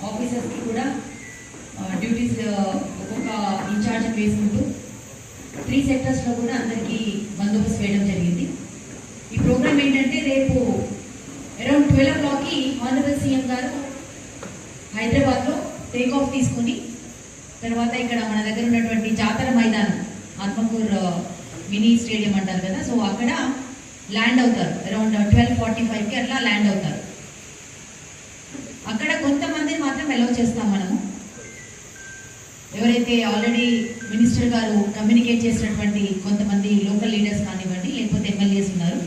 ఆఫీసర్స్కి కూడా డ్యూటీస్ ఒక్కొక్క ఇన్ఛార్జ్ వేసుకుంటూ 3 సెక్టర్స్లో కూడా అందరికీ బందోబస్తు వేయడం జరిగింది. ఈ ప్రోగ్రామ్ ఏంటంటే రేపు అరౌండ్ 12 o'clockకి ఆనరబుల్ సీఎం గారు హైదరాబాద్లో టేక్ ఆఫ్ తీసుకుని తర్వాత ఇక్కడ మన దగ్గర ఉన్నటువంటి జాతర మైదానం ఆత్మకూర్ మినీ స్టేడియం అంటారు కదా, సో అక్కడ ల్యాండ్ అవుతారు. అరౌండ్ 12:45కి అట్లా ల్యాండ్ అవుతారు. అక్కడ కొంతమందిని మాత్రం అలౌ చేస్తాం మనము. ఎవరైతే ఆల్రెడీ మినిస్టర్ గారు కమ్యూనికేట్ చేసినటువంటి కొంతమంది లోకల్ లీడర్స్ కానివ్వండి, లేకపోతే ఎమ్మెల్యేస్ ఉన్నారు,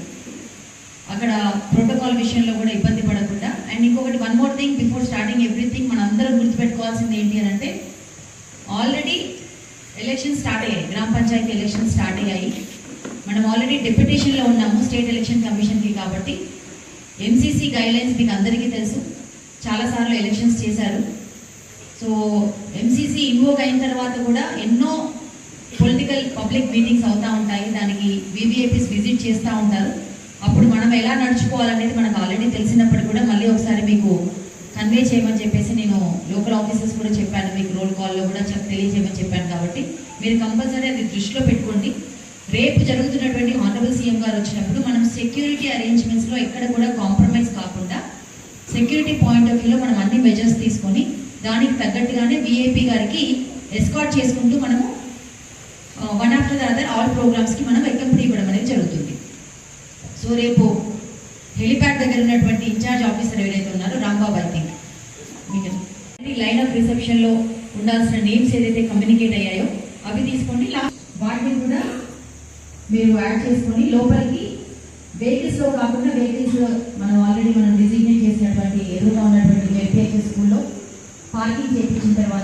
అక్కడ ప్రోటోకాల్ విషయంలో కూడా ఇబ్బంది పడకుండా. అండ్ ఇంకొకటి one more thing before starting everything, మనం అందరం గుర్తుపెట్టుకోవాల్సింది ఏంటి అని అంటే, ఆల్రెడీ ఎలక్షన్ స్టార్ట్ అయ్యాయి, గ్రామ పంచాయతీ ఎలక్షన్ స్టార్ట్ అయ్యాయి. మనం ఆల్రెడీ డెప్యుటేషన్లో ఉన్నాము స్టేట్ ఎలక్షన్ కమిషన్కి. కాబట్టి ఎంసీసీ గైడ్లైన్స్ మీకు అందరికీ తెలుసు, చాలాసార్లు ఎలక్షన్స్ చేశారు. సో ఎంసీసీ ఇన్వోక్ అయిన తర్వాత కూడా ఎన్నో పొలిటికల్ పబ్లిక్ మీటింగ్స్ అవుతూ ఉంటాయి, దానికి వీవీఐపీస్ విజిట్ చేస్తూ ఉంటారు. అప్పుడు మనం ఎలా నడుచుకోవాలనేది మనకు ఆల్రెడీ తెలిసినప్పుడు కూడా మళ్ళీ ఒకసారి మీకు కన్వే చేయమని చెప్పేసి నేను లోకల్ ఆఫీసర్స్ కూడా చెప్పాను, మీకు రోల్ కాల్లో కూడా తెలియజేయమని చెప్పాను. కాబట్టి మీరు కంపల్సరీ అది దృష్టిలో పెట్టుకోండి. రేపు జరుగుతున్నటువంటి ఆనరబుల్ సీఎం గారు వచ్చినప్పుడు మనం సెక్యూరిటీ అరేంజ్మెంట్స్లో ఎక్కడ కూడా కాంప్రమైజ్ కాకుండా సెక్యూరిటీ పాయింట్ ఆఫ్ వ్యూలో మనం అన్ని మెజర్స్ తీసుకొని దానికి తగ్గట్టుగానే వీఐపీ గారికి ఎస్కార్ట్ చేసుకుంటూ మనము one after the other all ప్రోగ్రామ్స్కి మనం ఎక్కప్పుడు ఇవ్వడం అనేది జరుగుతుంది. సో రేపు హెలిప్యాడ్ దగ్గర ఉన్నటువంటి ఇన్ఛార్జ్ ఆఫీసర్ ఎవరైతే ఉన్నారో రాంబాబు, ఐ థింక్ మీకు లైన్ ఆఫ్ రిసెప్షన్లో ఉండాల్సిన నేమ్స్ ఏదైతే కమ్యూనికేట్ అయ్యాయో అవి తీసుకోండి. వాటిని కూడా మీరు యాడ్ చేసుకొని లోపలికి వెహికల్స్లో కాకుండా వెహికల్స్ మనం ఆల్రెడీ డిజిగ్నేట్ చేసినటువంటి ఎదురుగా ఉన్నటువంటి జెడ్పీహెచ్ఎస్ స్కూల్లో పార్కింగ్ చేయించిన తర్వాత